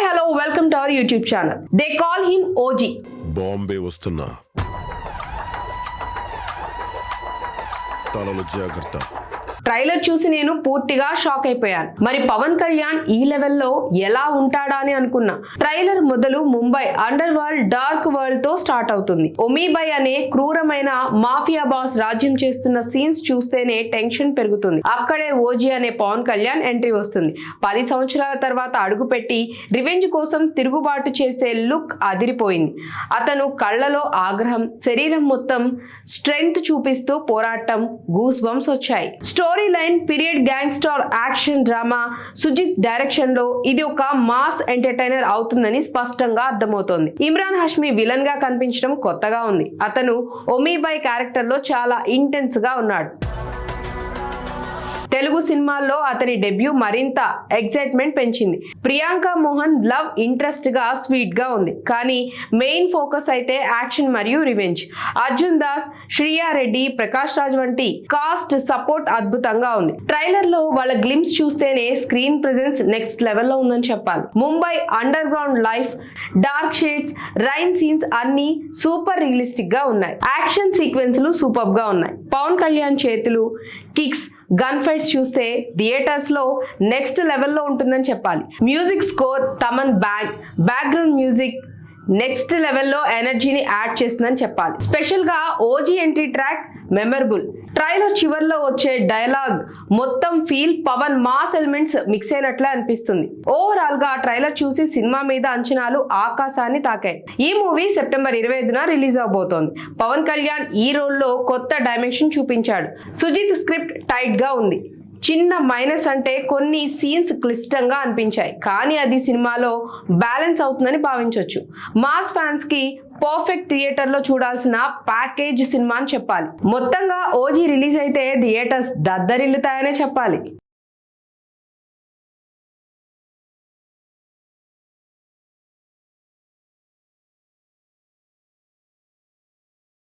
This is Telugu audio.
hello, welcome to our YouTube channel. They call him OG. Bombay వస్తున్నా తలలో జాగ్రత్త. ట్రైలర్ చూసి నేను పూర్తిగా షాక్ అయిపోయాను. మరి పవన్ కళ్యాణ్ ఈ లెవెల్లో ఎలా ఉంటాడా అని అనుకున్నా. ట్రైలర్ మొదలు Mumbai under world dark world తో స్టార్ట్ అవుతుంది. ఒమీబాయ్ అనే క్రూరమైన మాఫియా బాస్ రాజ్యం చేస్తున్న సీన్స్ చూస్తేనే టెన్షన్ పెరుగుతుంది. అక్కడే ఓజీ అనే పవన్ కళ్యాణ్ ఎంట్రీ వస్తుంది. 10 సంవత్సరాల తర్వాత అడుగుపెట్టి రివెంజ్ కోసం తిరుగుబాటు చేసే లుక్ అదిరిపోయింది. అతను కళ్ళలో ఆగ్రహం, శరీరం మొత్తం స్ట్రెంగ్త్ చూపిస్తూ పోరాటం, గూస్ బంప్స్ వచ్చాయి. Story line period gangster action drama. Sujeeth direction లో ఇది ఒక మాస్ ఎంటర్టైనర్ అవుతుందని స్పష్టంగా అర్థమవుతోంది. ఇమ్రాన్ హష్మి విలన్ గా కనిపించడం కొత్తగా ఉంది. అతను ఒమీబాయ్ క్యారెక్టర్ లో చాలా ఇంటెన్స్ గా ఉన్నాడు. తెలుగు సినిమాల్లో అతని డెబ్యూ మరింత ఎక్సైట్మెంట్ పెంచింది. ప్రియాంక మోహన్ లవ్ ఇంట్రెస్ట్ గా స్వీట్ గా ఉంది, కానీ మెయిన్ ఫోకస్ అయితే యాక్షన్ మరియు రివెంజ్. అర్జున్ దాస్, శ్రియా రెడ్డి, ప్రకాష్ రాజ్ వంటి కాస్ట్ సపోర్ట్ అద్భుతంగా ఉంది. ట్రైలర్ లో వాళ్ళ గ్లిమ్స్ చూస్తేనే స్క్రీన్ ప్రెజెన్స్ నెక్స్ట్ లెవెల్లో ఉందని చెప్పాలి. Mumbai under ground life, dark shades, rain scenes అన్ని సూపర్ రియలిస్టిక్ గా ఉన్నాయి. యాక్షన్ సీక్వెన్స్లు సూపర్ గా ఉన్నాయి. పవన్ కళ్యాణ్ చేతులు, కిక్స్, గన్ ఫైట్స్ చూస్తే థియేటర్స్ లో నెక్స్ట్ లెవెల్లో ఉంటుందని చెప్పాలి. Music score, Thaman background music next లెవెల్లో ఎనర్జీని యాడ్ చేస్తుందని చెప్పాలి. స్పెషల్ గా OG entry track memorable. Trailer చివర్లో వచ్చే డైలాగ్ మొత్తం feel Pawan mass elements mix అయినట్లే అనిపిస్తుంది. ఓవరాల్ గా ట్రైలర్ చూసి సినిమా మీద అంచనాలు ఆకాశాన్ని తాకాయి. ఈ మూవీ సెప్టెంబర్ 25న రిలీజ్ అవబోతోంది. పవన్ కళ్యాణ్ ఈ రోల్ లో కొత్త డైమెన్షన్ చూపించాడు. సుజిత్ స్క్రిప్ట్ టైట్ గా ఉంది. చిన్న మైనస్ అంటే కొన్ని సీన్స్ క్లిష్టంగా అనిపించాయి, కానీ అది సినిమాలో బ్యాలెన్స్ అవుతుందని భావించవచ్చు. మాస్ ఫ్యాన్స్ కి పర్ఫెక్ట్ థియేటర్ లో చూడాల్సిన ప్యాకేజ్ సినిమా అని చెప్పాలి. మొత్తంగా ఓజీ రిలీజ్ అయితే థియేటర్స్ దద్దరిల్లుతాయనే చెప్పాలి.